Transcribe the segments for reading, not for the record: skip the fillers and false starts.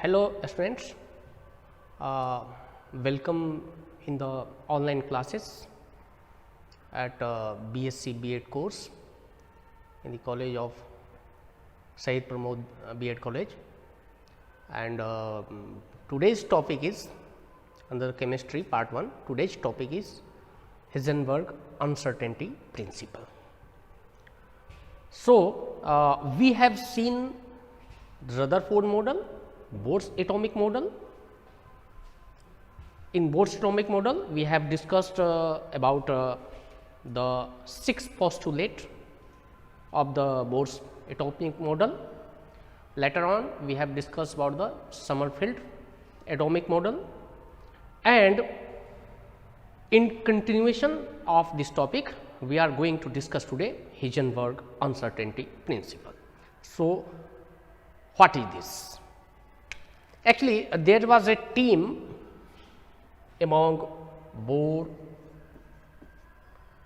Hello students, welcome in the online classes at BSc B.Ed course in the College of Syed Pramod B.Ed College, and today's topic is under chemistry part 1. Today's topic is Heisenberg uncertainty principle. So, we have seen Rutherford model, Bohr's atomic model. In Bohr's atomic model, we have discussed about the 6th postulate of the Bohr's atomic model. Later on, we have discussed about the Sommerfeld atomic model, and in continuation of this topic, we are going to discuss today Heisenberg uncertainty principle. So, what is this? Actually, there was a team among Bohr,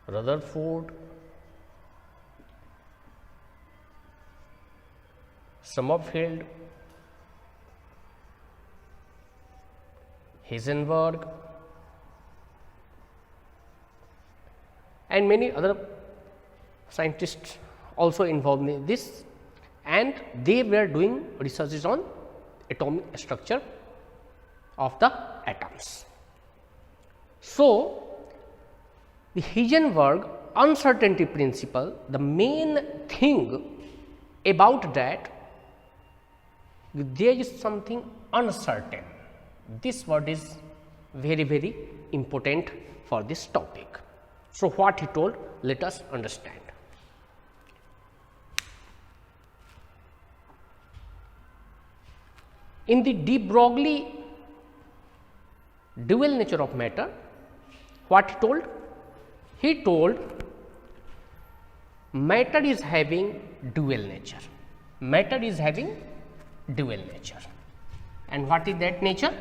Rutherford, Sommerfeld, Heisenberg, and many other scientists also involved in this, and they were doing researches on atomic structure of the atoms. So, the Heisenberg uncertainty principle, the main thing about that, there is something uncertain. This word is very important for this topic. So, what he told, let us understand. In the de Broglie dual nature of matter, what he told? He told matter is having dual nature. Matter is having dual nature. And what is that nature?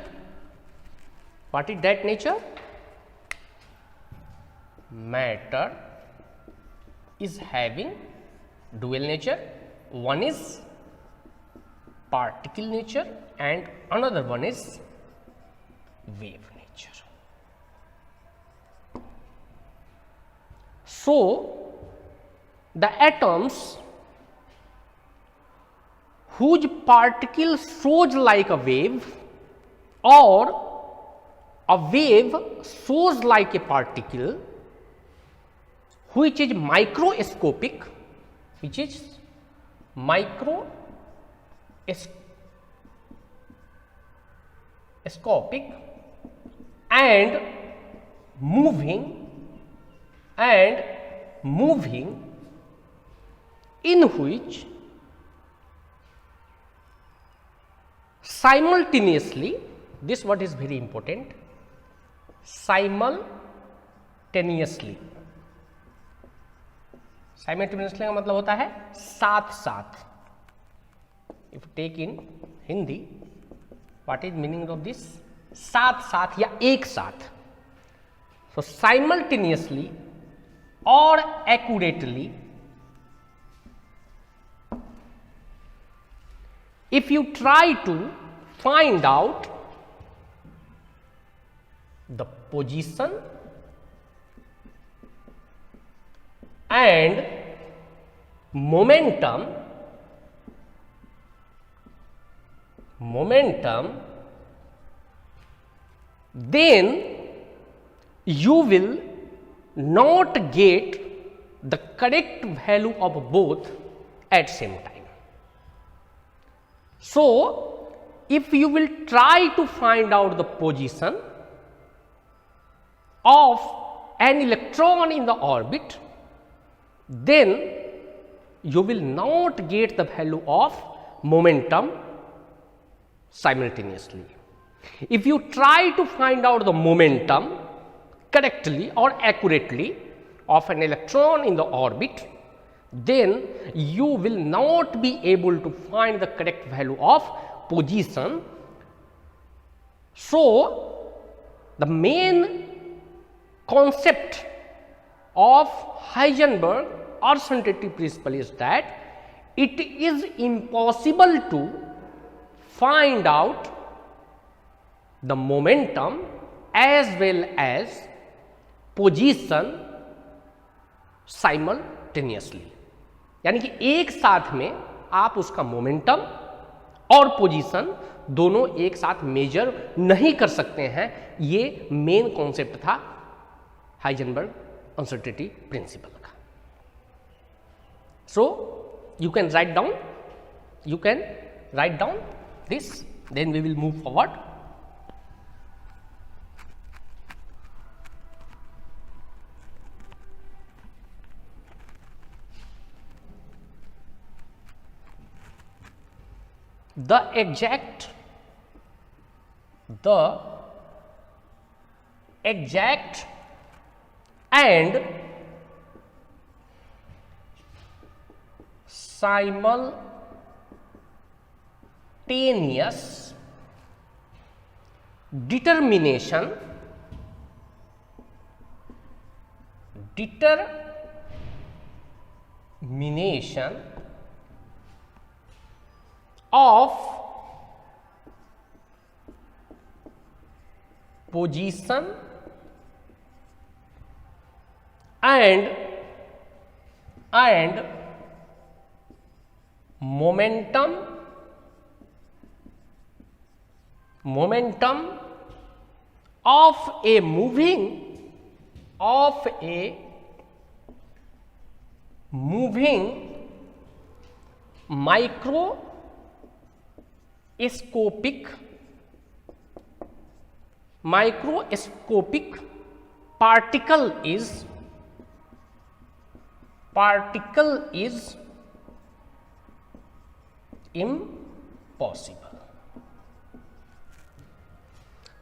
What is that nature? Matter is having dual nature. One is particle nature and another one is wave nature. So, the atoms whose particle shows like a wave or a wave shows like a particle which is microscopic, and moving in which simultaneously, this word is very important, simultaneously का मतलब होता है साथ साथ. If take in Hindi, what is meaning of this? साथ साथ या एक साथ. So, simultaneously or accurately, if you try to find out the position and momentum, then you will not get the correct value of both at same time. So, if you will try to find out the position of an electron in the orbit, then you will not get the value of momentum simultaneously. If you try to find out the momentum correctly or accurately of an electron in the orbit, then you will not be able to find the correct value of position. So, the main concept of Heisenberg uncertainty principle is that it is impossible to find out the momentum as well as position simultaneously, यानी कि एक साथ में आप उसका momentum और position दोनों एक साथ मेजर नहीं कर सकते हैं। ये मेन कॉन्सेप्ट था हाइजेनबर्ग अनसर्टेनिटी प्रिंसिपल का। सो you can write down this, then we will move forward. The exact and simultaneous determination of position and momentum of a moving microscopic particle is impossible.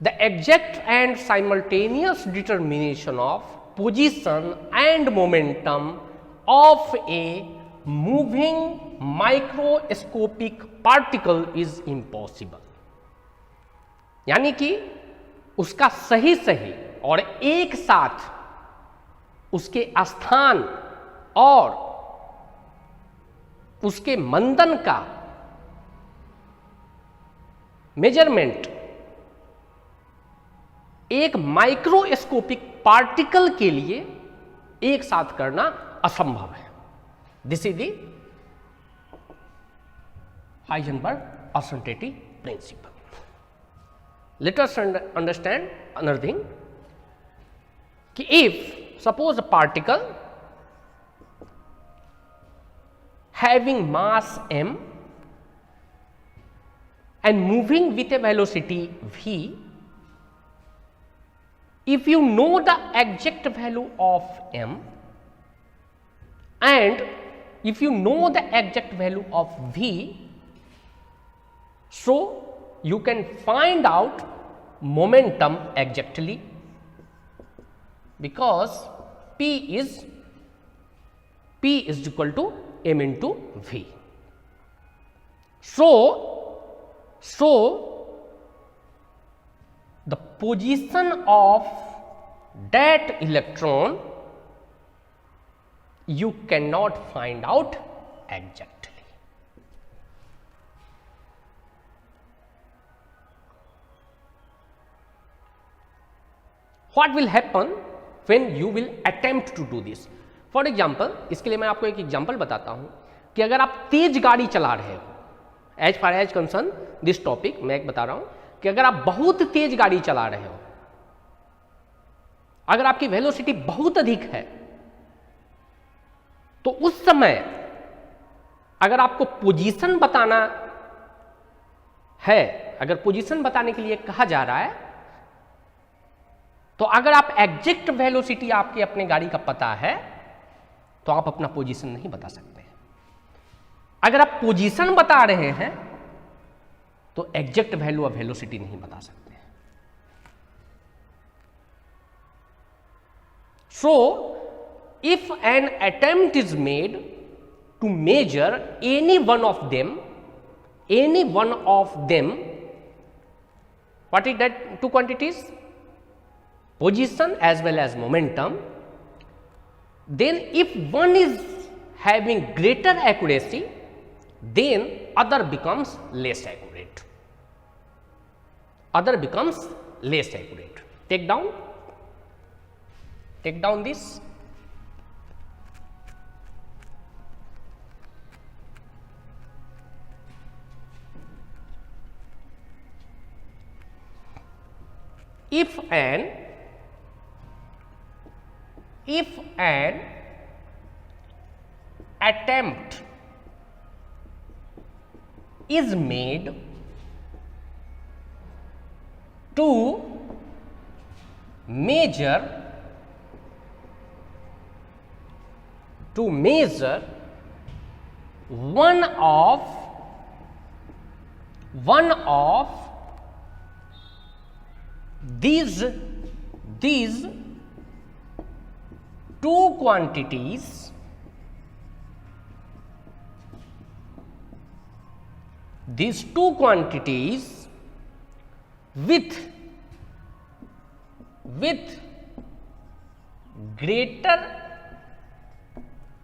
The exact and simultaneous determination of position and momentum of a moving microscopic particle is impossible. यानी कि उसका सही और एक साथ उसके स्थान और उसके मंदन का मेजरमेंट एक माइक्रोस्कोपिक पार्टिकल के लिए एक साथ करना असंभव है। This is the Heisenberg uncertainty principal. Let us understand another thing कि if suppose a particle having mass m and moving with a velocity v, if you know the exact value of m and if you know the exact value of v, so you can find out momentum exactly, because P is equal to m into v. So the position of that electron you cannot find out exactly. What will happen when you will attempt to do this? For example, इसके लिए मैं आपको एक example बताता हूं कि अगर आप तेज गाड़ी चला रहे हो, as far as concern this topic, मैं एक बता रहा हूं कि अगर आप बहुत तेज गाड़ी चला रहे हो, अगर आपकी वेलोसिटी बहुत अधिक है, तो उस समय अगर आपको पोजीशन बताना है, अगर पोजीशन बताने के लिए कहा जा रहा है, तो अगर आप एग्जैक्ट वेलोसिटी आपकी अपने गाड़ी का पता है तो आप अपना पोजीशन नहीं बता सकते। अगर आप पोजीशन बता रहे हैं तो एग्जैक्ट वैल्यू ऑफ वेलोसिटी नहीं बता सकते। So if an attempt is made to measure any one of them, what is that two quantities? Position as well as momentum. Then if one is having greater accuracy, then other becomes less accurate. other becomes less accurate. Take down this. If an attempt is made to measure one of these two quantities, with greater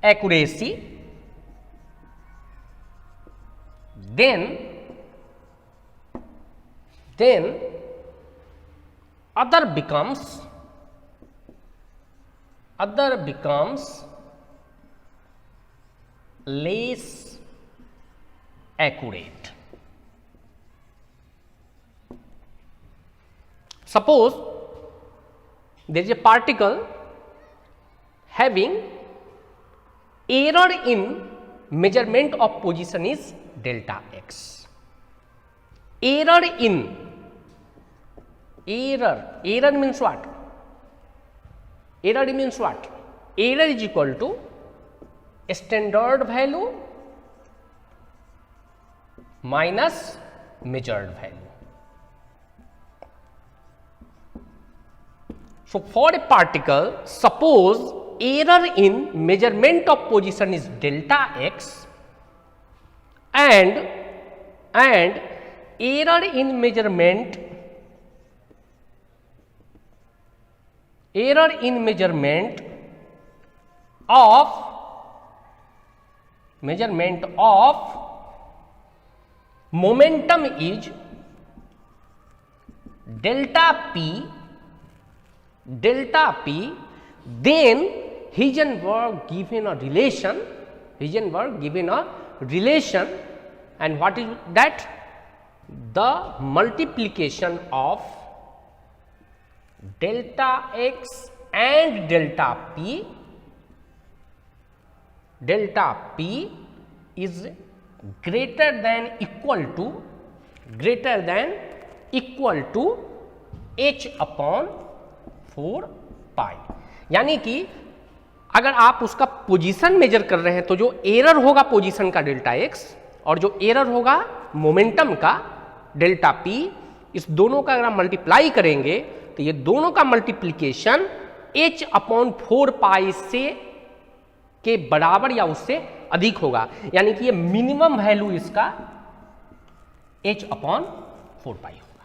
accuracy, then other becomes less accurate. Suppose there is a particle having error in measurement of position is delta x. Error means what? Error is equal to standard value minus measured value. So, for a particle, suppose error in measurement of position is delta x and error in measurement of momentum is delta p, then Heisenberg given a relation, and what is that? The multiplication of delta x and delta p is greater than equal to h upon 4 पाई. यानी कि अगर आप उसका position major कर रहे हैं तो जो एरर होगा पोजीशन का डेल्टा एक्स और जो एरर होगा मोमेंटम का डेल्टा पी, इस दोनों का अगर आप मल्टीप्लाई करेंगे तो ये दोनों का मल्टीप्लीकेशन h अपॉन 4 पाई से के बराबर या उससे अधिक होगा. यानी कि ये मिनिमम वैल्यू इसका h अपॉन 4 पाई होगा.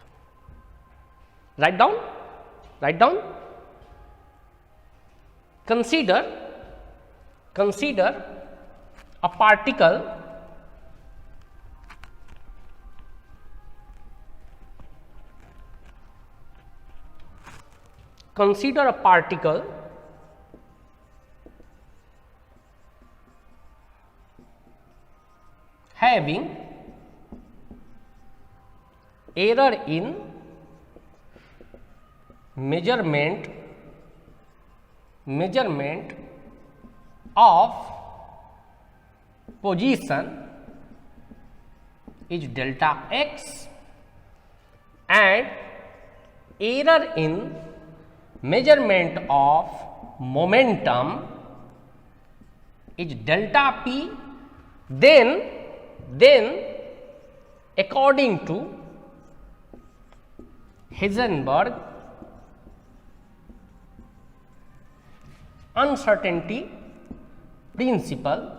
Write down. Consider a particle having error in measurement of position is delta x and error in measurement of momentum is delta p, then according to Heisenberg uncertainty principle,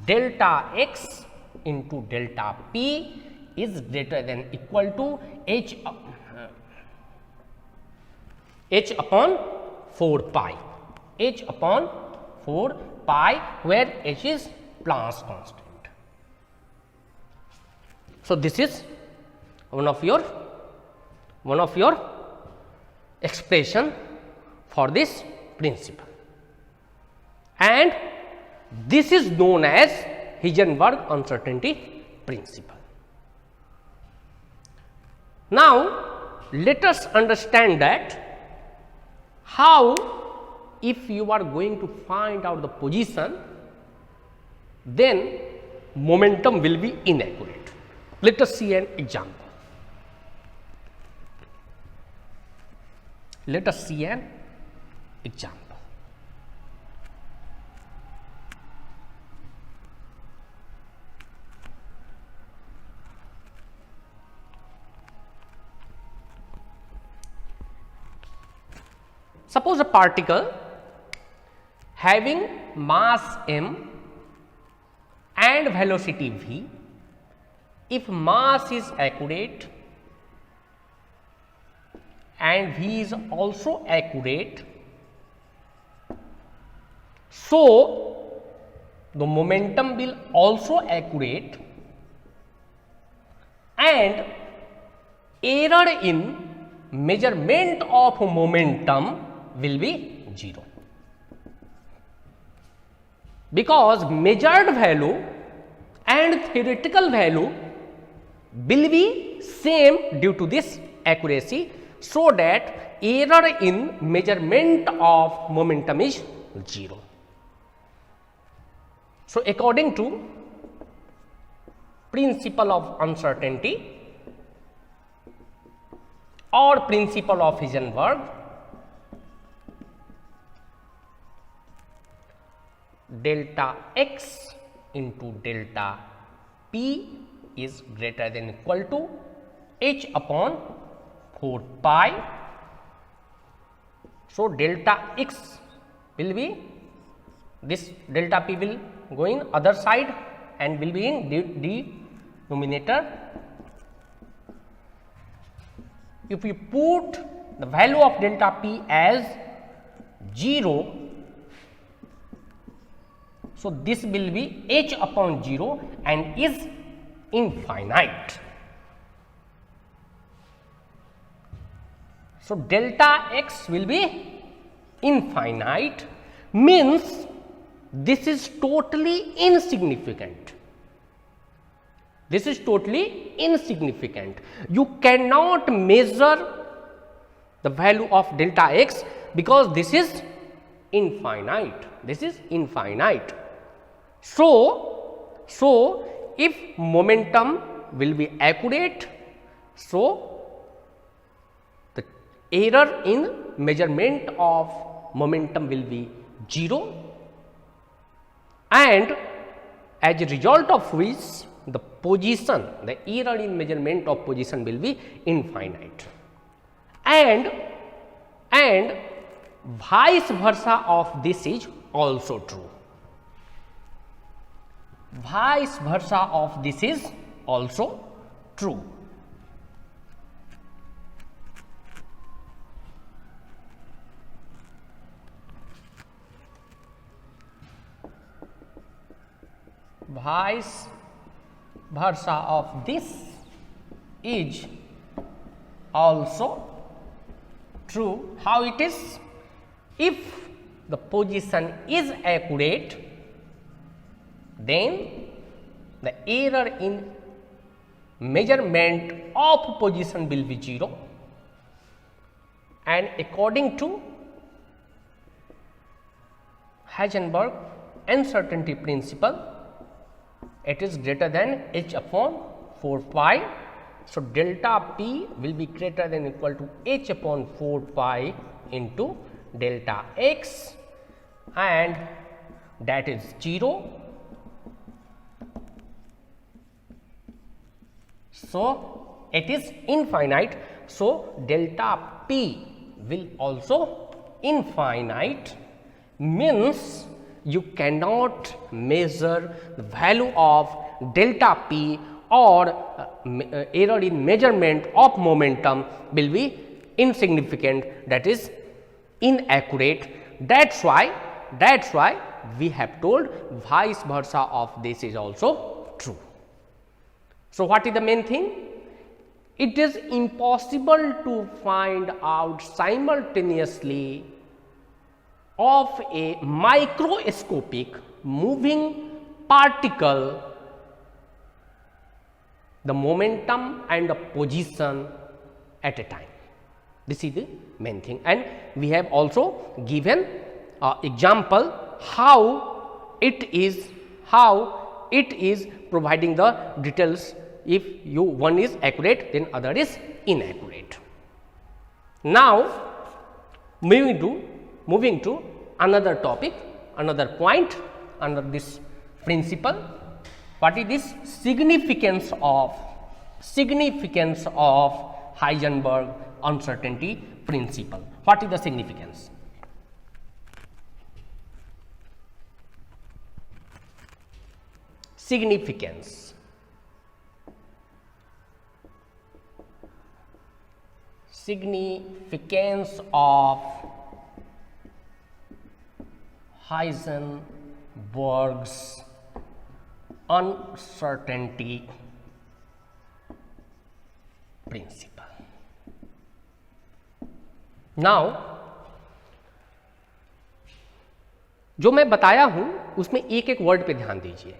delta x into delta p is greater than equal to h upon 4 pi, where h is Planck's constant. So, this is one of your expression for this principle, and this is known as Heisenberg uncertainty principle. Now, let us understand that how, if you are going to find out the position, then momentum will be inaccurate. Let us see an example. Let us see an example. Suppose a particle having mass m and velocity v, if mass is accurate and v is also accurate, so the momentum will also accurate and error in measurement of momentum will be 0, because measured value and theoretical value will be same due to this accuracy, so that error in measurement of momentum is 0. So, according to principle of uncertainty or principle of Heisenberg, delta x into delta p is greater than or equal to h upon 4 pi. So, delta x will be, this delta p will go in other side and will be in denominator. If we put the value of delta p as 0, so this will be h upon 0 and is infinite. So, delta x will be infinite, means this is totally insignificant. This is totally insignificant. You cannot measure the value of delta x because this is infinite. This is infinite. So, if momentum will be accurate, so the error in measurement of momentum will be 0, and as a result of which the position, the error in measurement of position will be infinite, and vice versa of this is also true. Vice versa of this is also true. Vice versa of this is also true. How it is? If the position is accurate, then the error in measurement of position will be 0, and according to Heisenberg uncertainty principle, it is greater than h upon 4 pi. So, delta p will be greater than or equal to h upon 4 pi into delta x, and that is 0. So, it is infinite. So, delta p will also infinite, means you cannot measure the value of delta p or error in measurement of momentum will be insignificant, that is inaccurate. That's why we have told vice versa of this is also true. So what is the main thing? It is impossible to find out simultaneously of a microscopic moving particle the momentum and the position at a time. This is the main thing, and we have also given example how it is providing the details. If one is accurate, then other is inaccurate. Now moving to another topic, another point under this principle. What is this significance of Heisenberg uncertainty principle? What is the significance? Significance of Heisenberg's uncertainty principle. Now जो मैं बताया हूं उसमें एक एक word पे ध्यान दीजिए.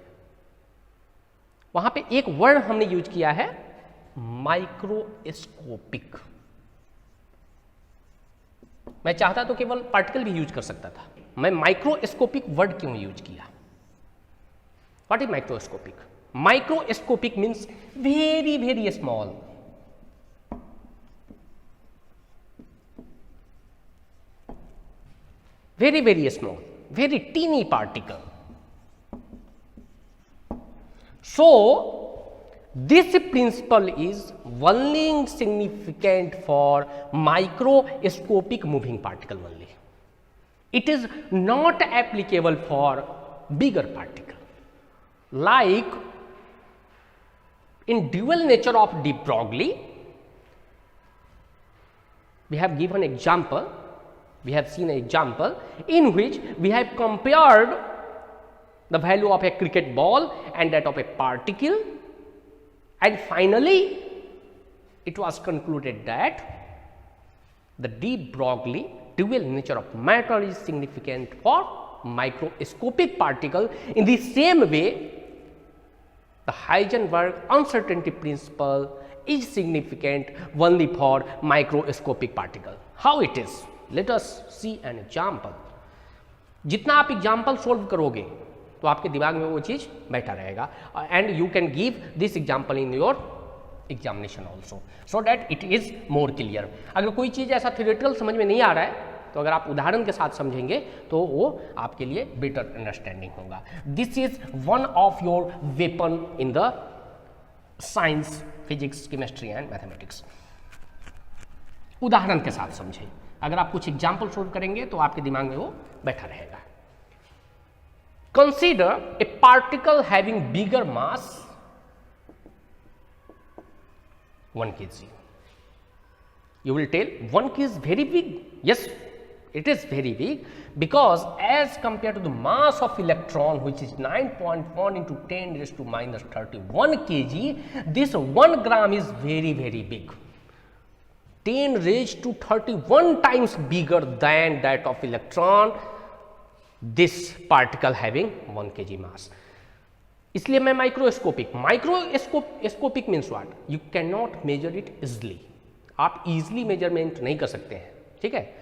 वहां पे एक वर्ड हमने यूज किया है माइक्रोस्कोपिक. मैं चाहता तो केवल पार्टिकल भी यूज कर सकता था. मैं माइक्रोस्कोपिक वर्ड क्यों यूज किया? What is microscopic? Microscopic means very very small. Very very small, very teeny particle. So this principle is only significant for microscopic moving particle only. It is not applicable for bigger particle. Like in dual nature of de Broglie, we have given example. We have seen an example in which we have compared the value of a cricket ball and that of a particle, and finally it was concluded that the de Broglie dual nature of matter is significant for microscopic particle. In the same way, the Heisenberg uncertainty principle is significant only for microscopic particle. How it is? Let us see an example. जितना आप example solve करोगे तो आपके दिमाग में वो चीज बैठा रहेगा, and you can give this example in your examination also, so that it is more clear. अगर कोई चीज ऐसा थ्योरेटिकल समझ में नहीं आ रहा है तो अगर आप उदाहरण के साथ समझेंगे तो वो आपके लिए बेटर अंडरस्टैंडिंग होगा. This is one of your weapon in the science, physics, chemistry and mathematics. उदाहरण के साथ समझे. अगर आप कुछ एग्जाम्पल सोल्व करेंगे तो आपके दिमाग में वो बैठा रहेगा. Consider a particle having bigger mass 1 kg. You will tell 1 kg is very big. Yes, it is very big because as compared to the mass of electron, which is 9.1 into 10 raised to minus 31 kg, this 1 gram is very very big. 10 raised to 31 times bigger than that of electron, this particle having 1 kg mass. इसलिए मैं microscopic means what? You can not measure it easily. आप easily measurement नहीं कर सकते हैं, ठीक है.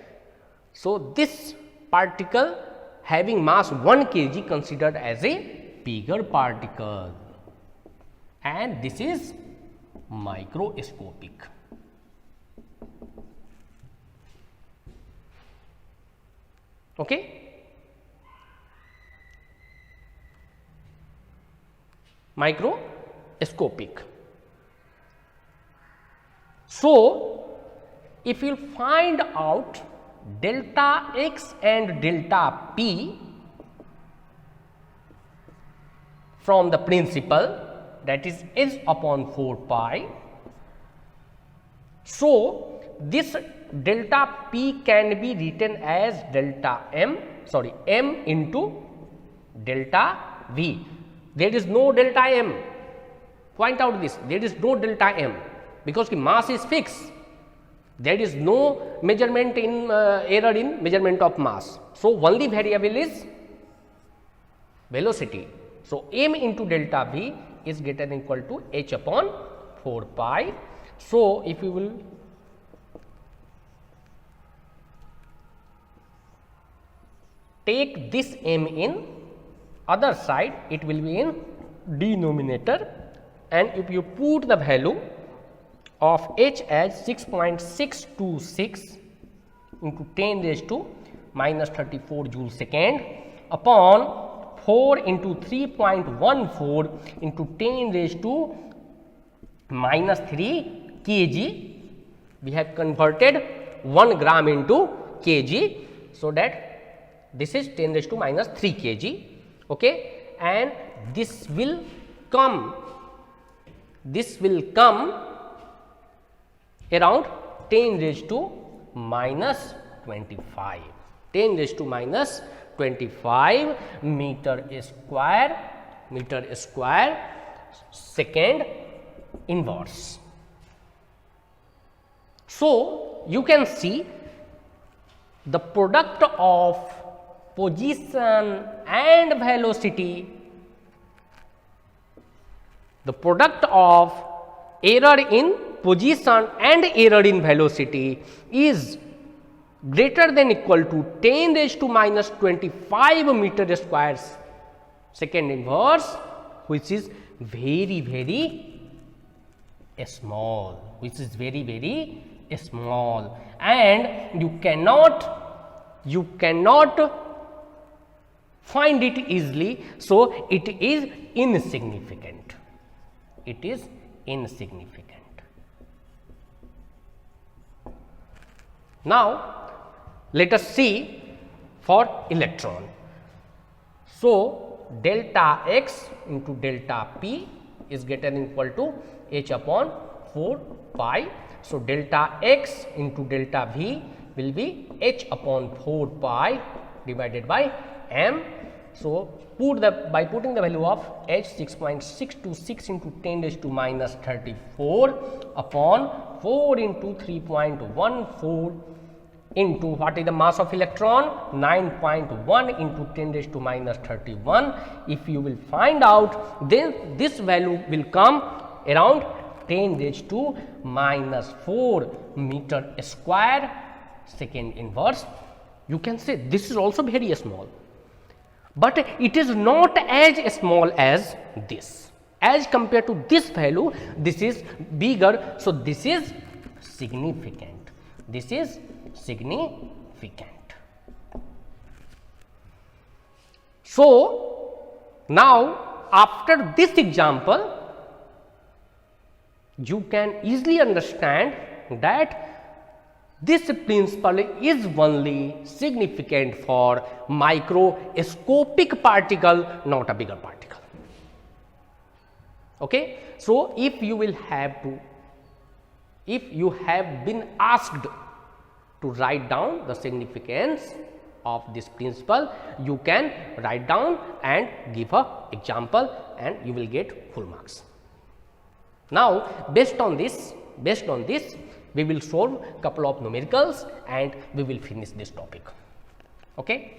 So this particle having mass 1 kg considered as a bigger particle, and this is microscopic. Okay, microscopic. So if you find out delta x and delta p from the principle, that is s upon 4 pi, so this delta p can be written as delta m into delta v. There is no delta m. point out this, there is no delta m because the mass is fixed. There is no measurement in error in measurement of mass. So, only variable is velocity. So, m into delta v is greater than equal to h upon 4 pi. So, if you will take this m in other side, it will be in denominator, and if you put the value of h as 6.626 into 10 raised to minus 34 joule second upon 4 into 3.14 into 10 raised to minus 3 kg. We have converted 1 gram into kg. So, that this is 10 raised to minus 3 kg, okay, and this will come around 10 raised to minus 25, 10 raised to minus 25 meter square second inverse. So, you can see the product of position and velocity, the product of error in position and error in velocity is greater than equal to 10 raised to minus 25 meter square second inverse, which is very small, and you cannot find it easily. So, it is insignificant. Now, let us see for electron. So, delta x into delta p is greater than equal to h upon 4 pi. So, delta x into delta v will be h upon 4 pi divided by m. So, by putting the value of h 6.626 into 10 raised to minus 34 upon 4 into 3.14 into what is the mass of electron, 9.1 into 10 raised to minus 31. If you will find out, then this value will come around 10 raised to minus 4 meter square second inverse. You can say this is also very small, but it is not as small as this. As compared to this value, this is bigger. So, this is significant. So, now after this example, you can easily understand that this principle is only significant for microscopic particle, not a bigger particle. Okay? So, if you have been asked to write down the significance of this principle, you can write down and give a example, and you will get full marks. Now, based on this, we will solve couple of numericals and we will finish this topic. Okay?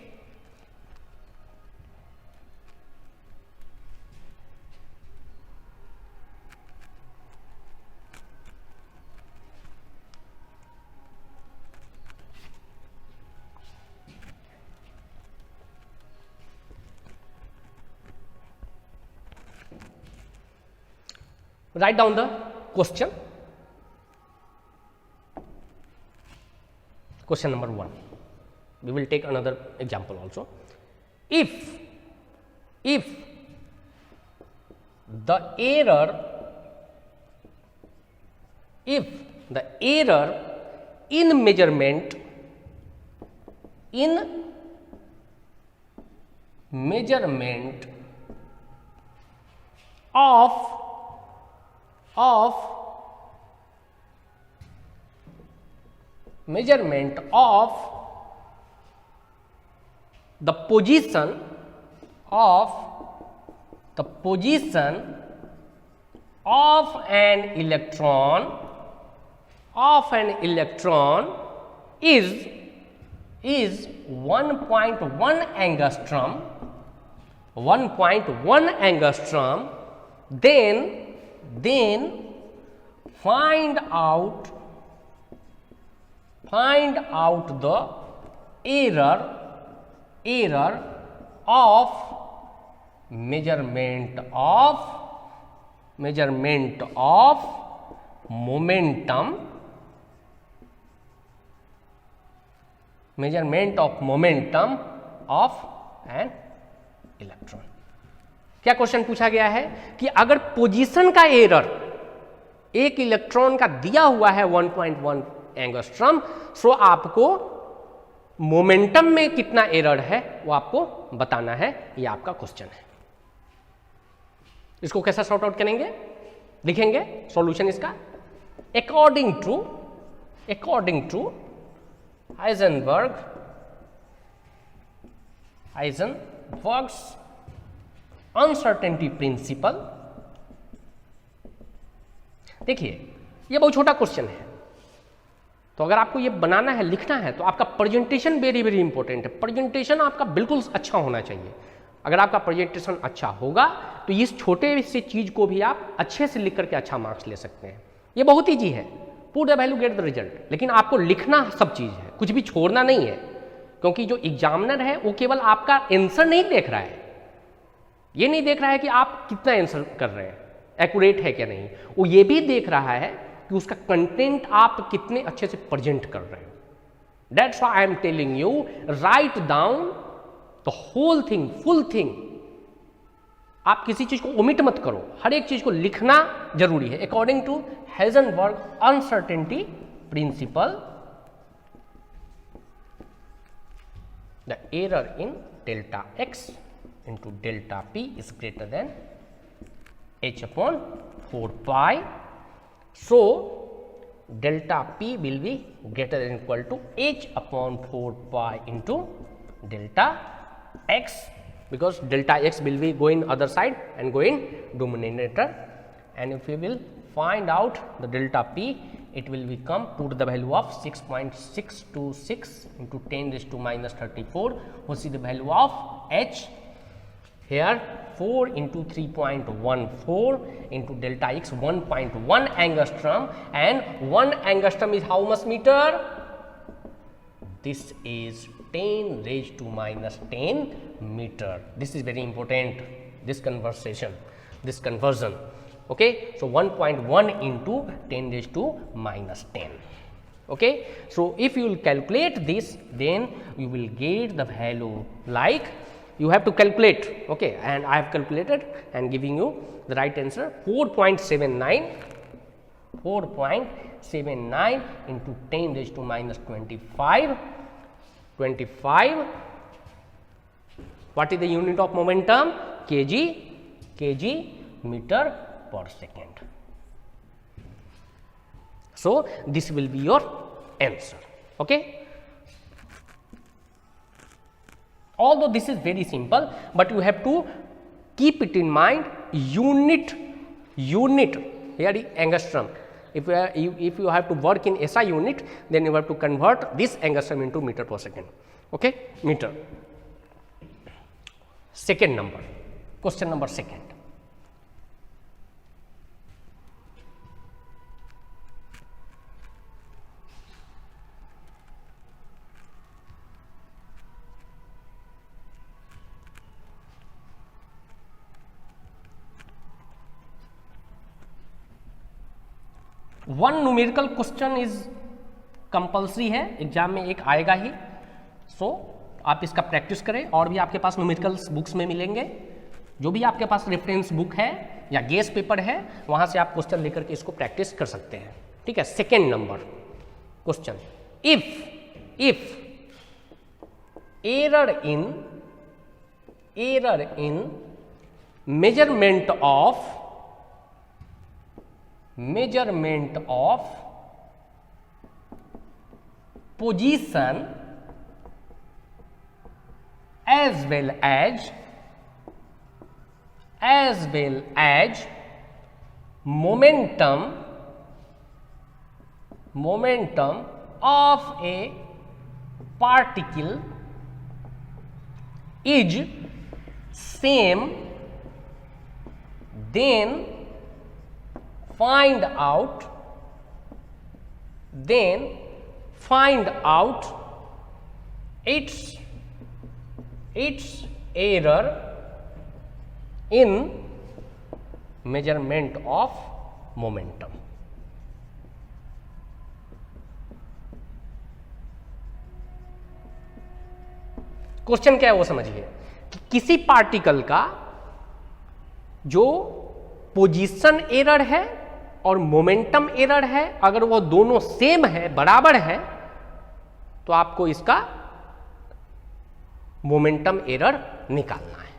Write down the question. Question number 1. We will take another example also. If the error in measurement of the position of an electron is 1.1 angstrom, then find out the error of measurement of momentum of an electron. क्या question पूछा गया है कि अगर position का error एक electron का दिया हुआ है 1.1 एंगस्ट्रॉम, सो आपको मोमेंटम में कितना एरर है वो आपको बताना है। ये आपका क्वेश्चन है। इसको कैसा सॉर्ट आउट करेंगे, लिखेंगे सॉल्यूशन इसका। According to Heisenberg's uncertainty principle. देखिए ये बहुत छोटा क्वेश्चन है, तो अगर आपको ये बनाना है, लिखना है, तो आपका प्रेजेंटेशन वेरी वेरी इंपॉर्टेंट है। प्रेजेंटेशन आपका बिल्कुल अच्छा होना चाहिए। अगर आपका प्रेजेंटेशन अच्छा होगा तो इस छोटे से चीज को भी आप अच्छे से लिख करके अच्छा मार्क्स ले सकते हैं। ये बहुत ईजी है, put the value get the result. लेकिन आपको लिखना सब चीज है, कुछ भी छोड़ना नहीं है, क्योंकि जो एग्जामिनर है वो केवल आपका आंसर नहीं देख रहा है, ये नहीं देख रहा है कि आप कितना आंसर कर रहे हैं, एक्यूरेट है क्या नहीं, वो ये भी देख रहा है कि उसका कंटेंट आप कितने अच्छे से प्रेजेंट कर रहे हो। That's why I am telling you, right down the whole thing, full thing. आप किसी चीज को ओमिट मत करो, हर एक चीज को लिखना जरूरी है। According to Heisenberg uncertainty principle, the error in delta x into delta p is greater than h upon 4 pi. So delta p will be greater than equal to h upon 4 pi into delta x, because delta x will be going other side and going denominator. And if we will find out the delta p, it will become, put the value of 6.626 into 10 raised to minus 34. What is the value of h? Here 4 into 3.14 into delta x 1.1 angstrom, and 1 angstrom is how much meter? This is 10 raised to minus 10 meter. This is very important, this conversion. Okay, so 1.1 into 10 raised to minus 10. Okay, so if you will calculate this, then you will get the value like, you have to calculate. Okay, and I have calculated and giving you the right answer, 4.79 into 10 raised to minus 25. What is the unit of momentum? kg meter per second. So this will be your answer. Okay, although this is very simple, but you have to keep it in mind, unit here is angstrom. If you have to work in SI unit, then you have to convert this angstrom into meter per second. Okay, meter. Second number, question number second. One numerical question is compulsory है, exam में एक आएगा ही। सो आप इसका practice करें, और भी आपके पास न्यूमेरिकल्स बुक्स में मिलेंगे। जो भी आपके पास रेफरेंस बुक है या गेस पेपर है, वहां से आप क्वेश्चन लेकर के इसको प्रैक्टिस कर सकते हैं। ठीक है, second number question, if error in measurement of position as well as momentum of a particle is same, then find out its error in measurement of momentum. Question क्या है वो समझिए कि किसी पार्टिकल का जो पोजीशन एरर है और मोमेंटम एरर है, अगर वो दोनों सेम है, बराबर है, तो आपको इसका मोमेंटम एरर निकालना है.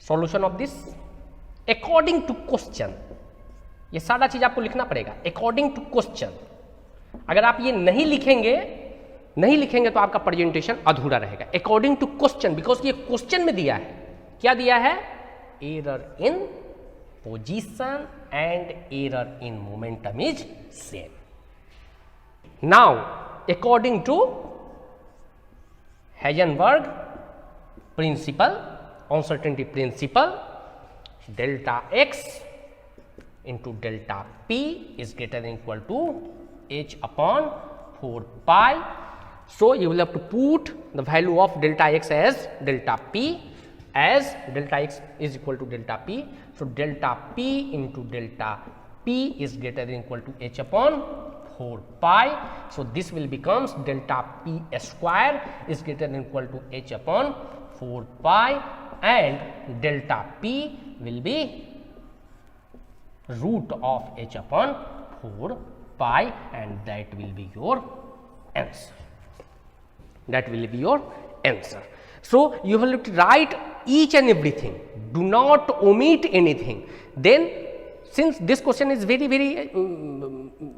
Solution of this according to question, ये सारा चीज आपको लिखना पड़ेगा अकॉर्डिंग टू क्वेश्चन. अगर आप ये नहीं लिखेंगे तो आपका प्रेजेंटेशन अधूरा रहेगा. अकॉर्डिंग टू क्वेश्चन, बिकॉज ये क्वेश्चन में दिया है. क्या दिया है? Error in position and error in momentum is same. Now according to Heisenberg principle, uncertainty principle, delta x into delta p is greater than equal to h upon 4 pi. So you will have to put the value of delta x as delta p, as delta x is equal to delta p. So delta p into delta p is greater than equal to h upon 4 pi. So this will becomes delta p square is greater than equal to h upon 4 pi, and delta p will be root of h upon 4 pi, and that will be your answer. That will be your answer. So you will have to write each and everything. Do not omit anything. Then, since this question is very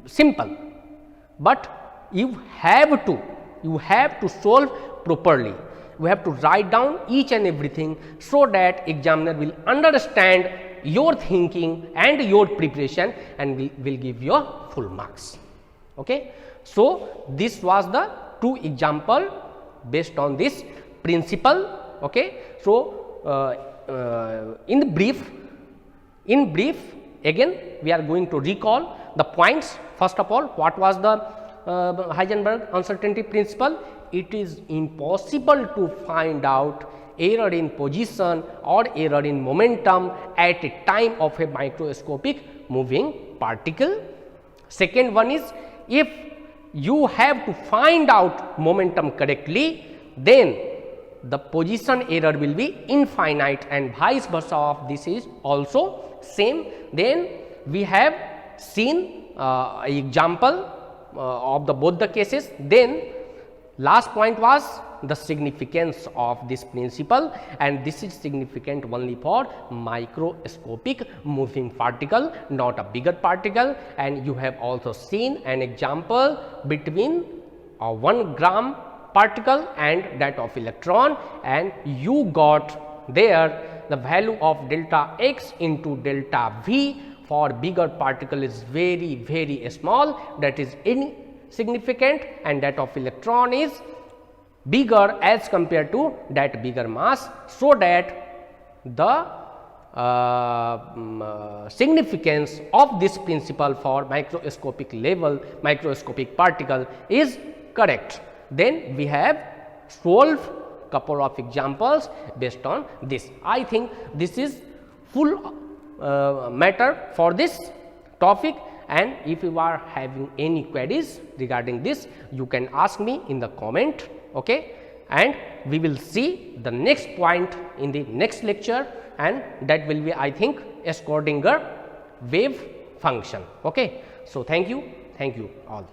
simple, but you have to solve properly. You have to write down each and everything so that examiner will understand your thinking and your preparation and will give you full marks. Okay. So this was the 2 example based on this principle. Okay. So in brief again we are going to recall the points. First of all, what was the Heisenberg uncertainty principle? It is impossible to find out error in position or error in momentum at a time of a microscopic moving particle. Second one is, if you have to find out momentum correctly, then the position error will be infinite, and vice versa of this is also same. Then we have seen example of both the cases. Then last point was the significance of this principle, and this is significant only for microscopic moving particle, not a bigger particle. And you have also seen an example between a 1 gram particle and that of electron, and you got there the value of delta x into delta v for bigger particle is very small, that is insignificant, and that of electron is bigger as compared to that bigger mass, so that the significance of this principle for microscopic level microscopic particle is correct. Then we have solved couple of examples based on this. I think this is full matter for this topic, and if you are having any queries regarding this, you can ask me in the comment. Okay, and we will see the next point in the next lecture, and that will be, I think, a Schrodinger wave function. Okay, so thank you all.